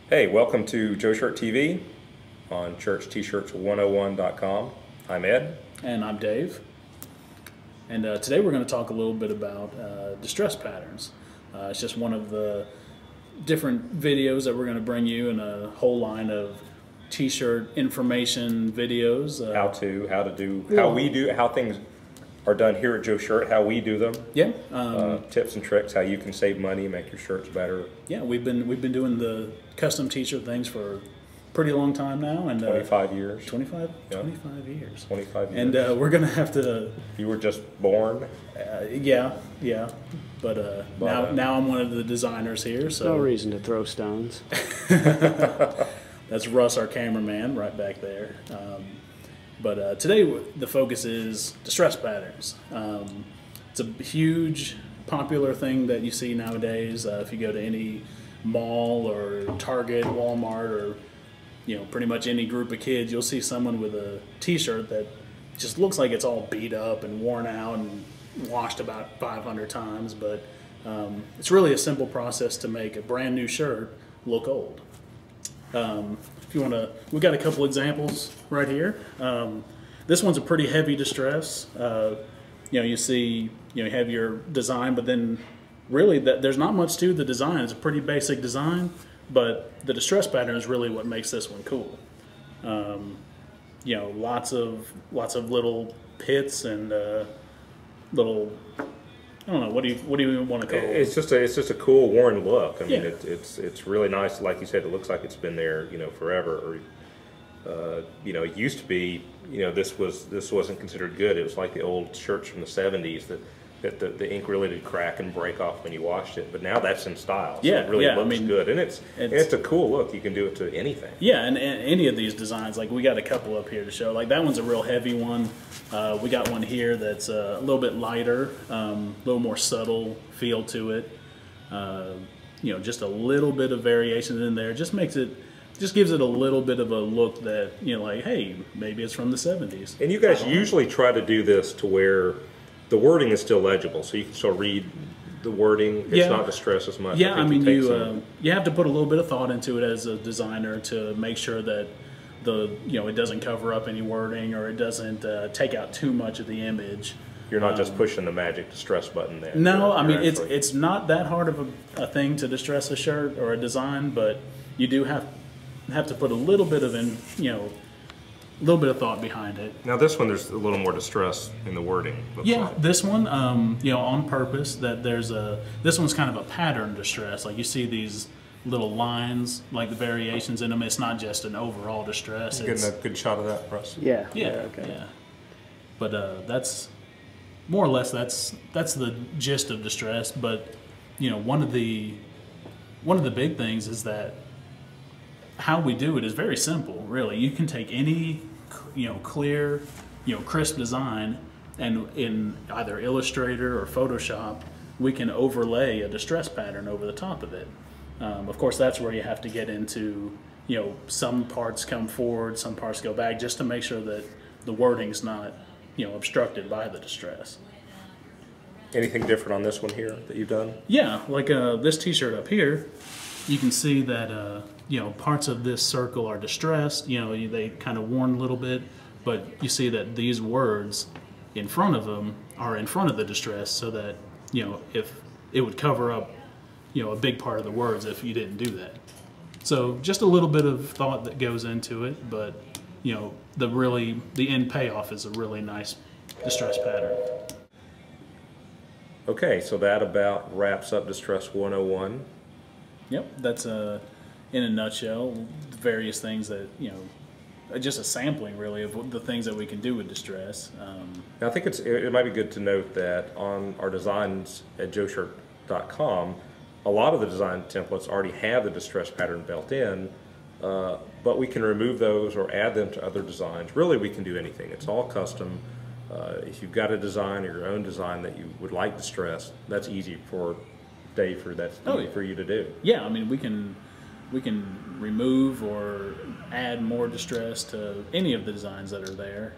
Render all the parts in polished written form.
Hey, welcome to Joe Shirt TV on churchttshirts101.com. I'm Ed. And I'm Dave. And today we're going to talk a little bit about distress patterns. It's just one of the different videos that we're going to bring you in a whole line of t-shirt information videos. How things are done here at Joe Shirt, how we do them. Yeah. Tips and tricks, how you can save money, make your shirts better. Yeah, we've been doing the custom t-shirt things for a pretty long time now, and 25 years. 25 Yep. 25 years. 25 years. And we're going to have to. You were just born. Yeah. But now I'm one of the designers here, so No reason to throw stones. That's Russ, our cameraman, right back there. But today the focus is distress patterns. It's a huge, popular thing that you see nowadays. If you go to any mall or Target, Walmart, or pretty much any group of kids, you'll see someone with a T-shirt that just looks like it's all beat up and worn out and washed about 500 times. But it's really a simple process to make a brand new shirt look old. If you want to, we've got a couple examples right here. This one's a pretty heavy distress. You see, you have your design, but then really there's not much to the design. It's a pretty basic design, but the distress pattern is really what makes this one cool. Lots of little pits and little. I don't know. What do you even want to call it? It's just a cool, worn look. I mean, Yeah. it's really nice. Like you said, it looks like it's been there, forever. Or, it used to be, this wasn't considered good. It was like the old shirts from the '70s that the ink really did crack and break off when you washed it. But now that's in style. So it really looks good, and it's a cool look. You can do it to anything. Yeah, and any of these designs, like we got a couple up here to show. Like that one's a real heavy one. We got one here that's a little bit lighter, a little more subtle feel to it. Just a little bit of variation in there just gives it a little bit of a look that like, hey, maybe it's from the '70s. And you guys usually try to do this to where the wording is still legible, so you can still read the wording. It's not distress as much. Yeah, I mean, you have to put a little bit of thought into it as a designer to make sure that it doesn't cover up any wording, or it doesn't take out too much of the image. You're not just pushing the magic distress button there. No, I mean it's not that hard of a thing to distress a shirt or a design, but you do have to put a little bit of thought behind it. Now this one, there's a little more distress in the wording. Yeah, this one, on purpose. This one's kind of a pattern distress. Like you see these little lines, like the variations in them. It's not just an overall distress. Getting a good shot of that for us. Yeah. Okay. Yeah. But that's more or less that's the gist of distress. But one of the big things is that how we do it is very simple, really. You can take any, clear, crisp design, and in either Illustrator or Photoshop, we can overlay a distress pattern over the top of it. Of course, that's where you have to get into, some parts come forward, some parts go back, just to make sure that the wording's not, obstructed by the distress. Anything different on this one here that you've done? Yeah, like this T-shirt up here, you can see that parts of this circle are distressed. They kind of worn a little bit, but you see that these words in front of them are in front of the distress, so that if it would cover up a big part of the words if you didn't do that. So just a little bit of thought that goes into it, but the end payoff is a really nice distress pattern. Okay, so that about wraps up Distress 101. Yep, that's in a nutshell, various things that, just a sampling really of the things that we can do with distress. Now, I think it might be good to note that on our designs at joeshirt.com, a lot of the design templates already have the distress pattern built in, but we can remove those or add them to other designs. Really, we can do anything. It's all custom. If you've got a design or your own design that you would like distress, that's easy for Dave, for you to do. Yeah, I mean, we can remove or add more distress to any of the designs that are there,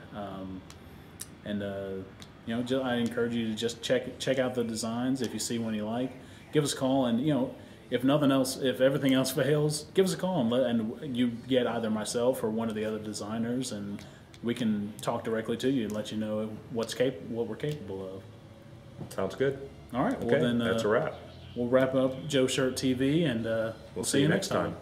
I encourage you to just check out the designs. If you see one you like, give us a call, and if nothing else, if everything else fails, give us a call and you get either myself or one of the other designers, and we can talk directly to you and let you know what we're capable of. Sounds good. All right. Okay, Well, then that's a wrap. We'll wrap up Joe Shirt TV, and we'll see you next time.